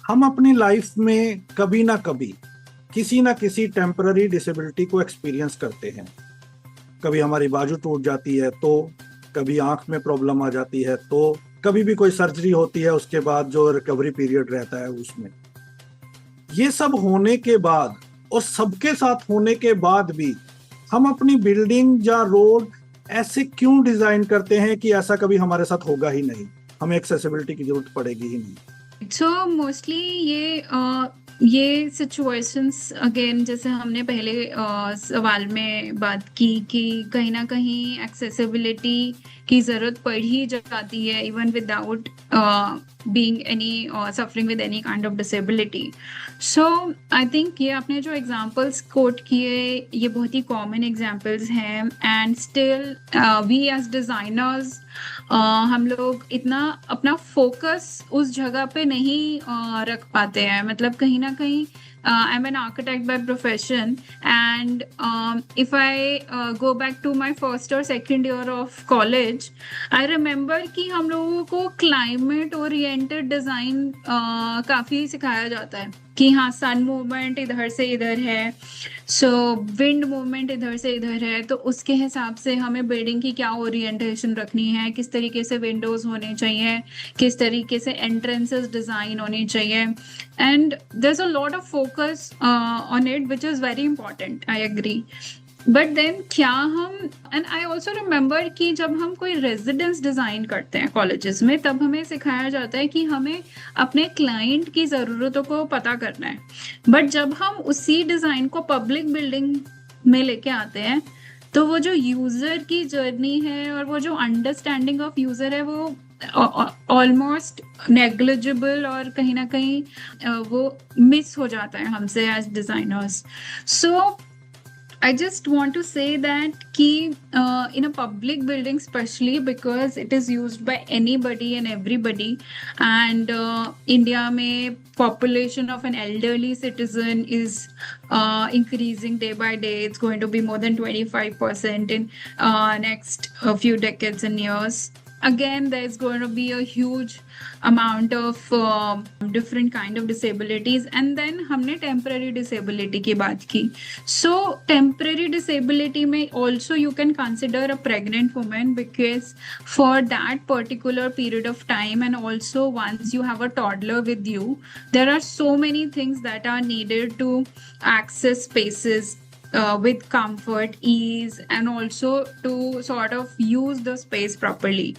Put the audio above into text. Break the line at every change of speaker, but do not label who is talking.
हम अपनी लाइफ में कभी ना कभी किसी ना किसी टेम्पररी डिसेबिलिटी को एक्सपीरियंस करते हैं। कभी हमारी बाजू टूट जाती है तो, कभी आंख में प्रॉब्लम आ जाती है तो, कभी भी कोई सर्जरी होती है उसके बाद जो रिकवरी पीरियड रहता है उसमें। ये सब होने के बाद और सबके साथ होने के बाद भी हम अपनी बिल्डिंग या रोड ऐसे क्यों डिजाइन करते हैं कि ऐसा कभी हमारे साथ होगा ही नहीं, हमें एक्सेसिबिलिटी की जरूरत पड़ेगी ही नहीं।
सो मोस्टली ये सिचुएशंस अगेन, जैसे हमने पहले सवाल में बात की कि कहीं ना कहीं एक्सेसिबिलिटी की जरूरत पड़ ही जाती है even without being any suffering with any kind of disability. So I think ये आपने जो एग्जांपल्स कोट किए ये बहुत ही कॉमन एग्जांपल्स हैं and still we as designers हम लोग इतना अपना फोकस उस जगह पे नहीं रख पाते हैं। मतलब कहीं ना कहीं I am an architect by profession and if I go back to my first और second year of college, I remember कि हम लोगों को क्लाइमेट ओरिएंटेड डिजाइन काफी सिखाया जाता है कि हाँ, सन मूवमेंट इधर से इधर है, सो विंड मूवमेंट इधर से इधर है, तो उसके हिसाब से हमें बिल्डिंग की क्या ओरिएंटेशन रखनी है, किस तरीके से विंडोज होने चाहिए, किस तरीके से एंट्रेंसेस डिजाइन होनी चाहिए। And there is a lot of focus on it which is very important, I agree. But then क्या हम, एंड आई ऑल्सो रिमेम्बर कि जब हम कोई रेजिडेंस डिजाइन करते हैं कॉलेजेस में, तब हमें सिखाया जाता है कि हमें अपने क्लाइंट की जरूरतों को पता करना है। बट जब हम उसी डिजाइन को पब्लिक बिल्डिंग में लेके आते हैं, तो वो जो यूजर की जर्नी है और वो जो अंडरस्टैंडिंग ऑफ यूजर है वो ऑलमोस्ट नेग्लिजिबल और कहीं ना कहीं वो मिस हो जाता है हमसे as designers. So I just want to say that कि in a public building especially, because it is used by anybody and everybody, and India में population of an elderly citizen is increasing day by day. It's going to be more than 25% in next few decades and years. Again, there's going to be a huge amount of different kind of disabilities, and then हमने temporary disability की बात की। So temporary disability में also you can consider a pregnant woman, because for that particular period of time, and also once you have a toddler with you, there are so many things that are needed to access spaces with comfort, ease, and also to sort of use the space properly.